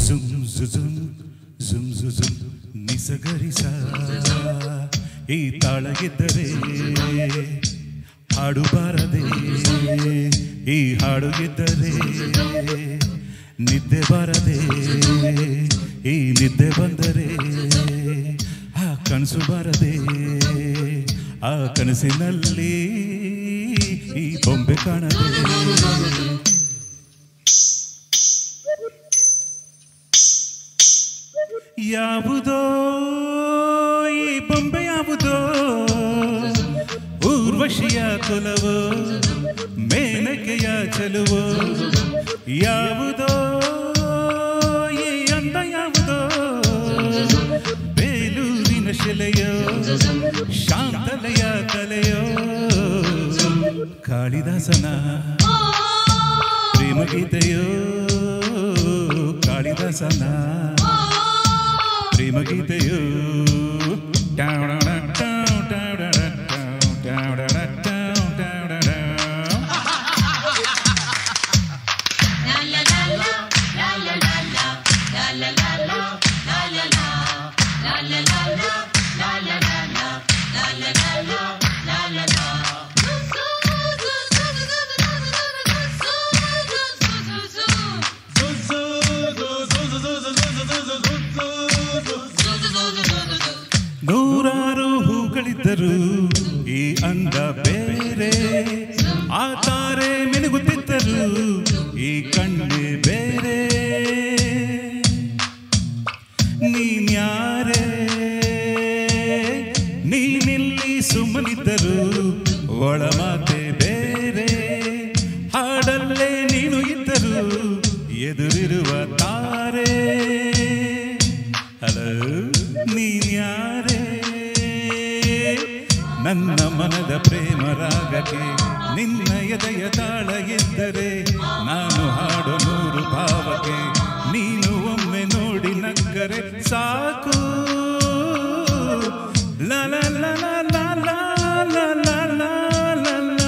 ಜುಮ್ ಜುಮ್ ಜುಮ್ ಜುಮ್ ನಿಸಗರಿಸ ಈ ತಾಳಗಿದ್ದರೆ ಹಾಡು ಬಾರದೆ ಈ ಹಾಡು ಗೆದ್ದರೆ ನಿದ್ದೆ ಬಾರದೆ ಈ ನಿದ್ದೆ ಬಂದರೆ ಆ ಕನಸು ಬಾರದೆ ಆ ಕನಸಿನಲ್ಲಿ ಈ ಬೊಂಬೆ ಕಾಣದೆ ಯಾವುದೋ ಈ ಬೊಂಬೆ ಯಾವುದೋ ಊರ್ವಶಿಯ ಕುಲವೋ ಮೇನಕೆಯ ಚೆಲುವೋ ಯಾವುದೋ ಈ ಅಂದ ಯಾವುದೋ ಬೇಲೂರಿನ ಶಿಲೆಯೋ ಶಾಂತಲೆಯ ಕಲೆಯೋ ಕಾಳಿದಾಸನ ಪ್ರೇಮಗೀತೆಯೋ ಕಾಳಿದಾಸನ ಪ್ರೇಮಗೀತೆಯೋ ನೂರಾರು ಹೂಗಳಿದ್ದರು ಈ ಅಂದ ಬೇರೆ ಆ ತಾರೆ ಮಿನುಗುತ್ತಿದ್ದರು ಈ ಕಣ್ಣೆ ಬೇರೆ ನೀನ್ಯಾರೇ ನೀನಿಲ್ಲಿ ಸುಮ್ಮನಿದ್ದರು ಒಳ ಮಾತೆ ಬೇರೆ ಹಾಡಲ್ಲೇ ನೀನು ಇದ್ದರು ಎದುರಿರುವ ತಾರೆ ಹಲೋ ನೀನ್ಯಾರೇ ನನ್ನ ಮನದ ಪ್ರೇಮ ರಾಗಕ್ಕೆ ನಿನ್ನ ಎದೆಯ ತಾಳ ಇದ್ದರೆ ನಾನು ಹಾಡೋ ನೂರು ಭಾವಕ್ಕೆ ನೀನು ಒಮ್ಮೆ ನೋಡಿ ನಕ್ಕರೆ ಸಾಕು ಲಲ ಲಲ ಲಲ ಲಲ ಲಲ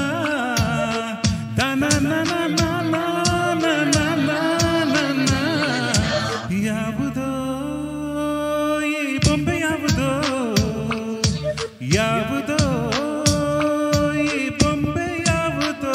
ತನ ನನ ನನ ನನ ನನ ಯಾವುದೋ ಈ ಬೊಂಬೆ ಯಾವುದೋ ಯಾವುದೋ ಈ ಬೊಂಬೆ ಯಾವುದೋ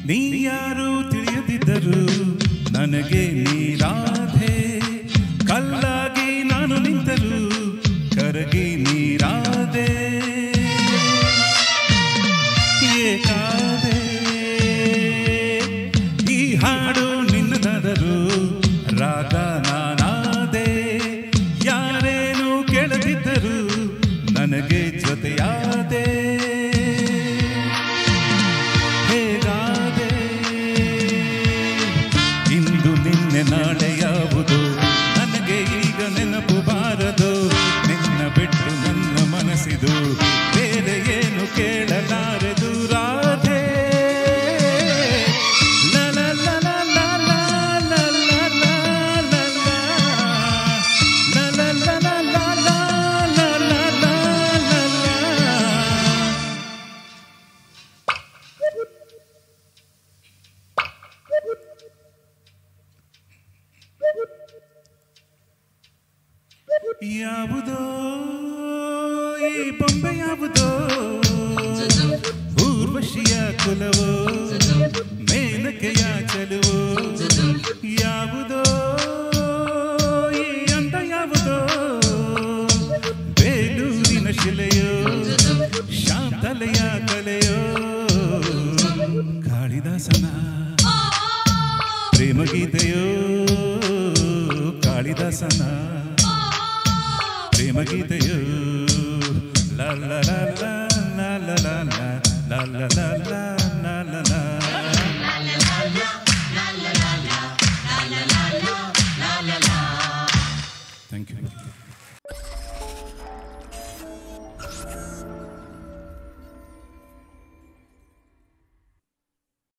ನೀ ಯಾರು ತಿಳಿಯದಿದ್ದರು ನನಗೆ ನೀರಾಧೆ ಕಲ್ಲಾಗಿ ನಾನು ನಿಂತರು ಕರಗಿ ನೀರಾದೆ ಏಕಾದೆ ಈ ಹಾಡು ನಿನ್ನದಾದರು ರಾಗ ನಾನಾದೆ ಯಾರೇನು ಕೇಳದಿದ್ದರು ನನಗೆ ಜೊತೆಯಾದೆ ನಾಳೆ ಯಾವುದು ನನಗೆ ಈಗ ನೆನಪು ಬಾರದು ನಿನ್ನ ಬಿಟ್ಟು ನನ್ನ ಮನಸ್ಸಿದು ಬೇರೆ ಏನು ಕೇಳಲಾರೆದು ರಾಧೆ ಲಲ ಲಲ ಲಲ ಲಲ ಲಲ ಲಲ ಲಲ ಲಲ ಲಲ ಯಾವುದೋ ಈ ಬೊಂಬೆ ಯಾವುದೋ ಊರ್ವಶಿಯ ಕುಲವೋ ಮೇನಕೆಯ ಚಲುವೋ ಯಾವುದೋ ಈ ಅಂದ ಯಾವುದೋ ಬೇಲೂರಿನ ಶಿಲೆಯೋ ಶಾಂತಲೆಯ ಕಲೆಯೋ ಕಾಳಿದಾಸನ ಪ್ರೇಮಗೀತೆಯೋ ಕಾಳಿದಾಸನ ಪ್ರೇಮಗೀತೆಯೋ la la la la la la la la la la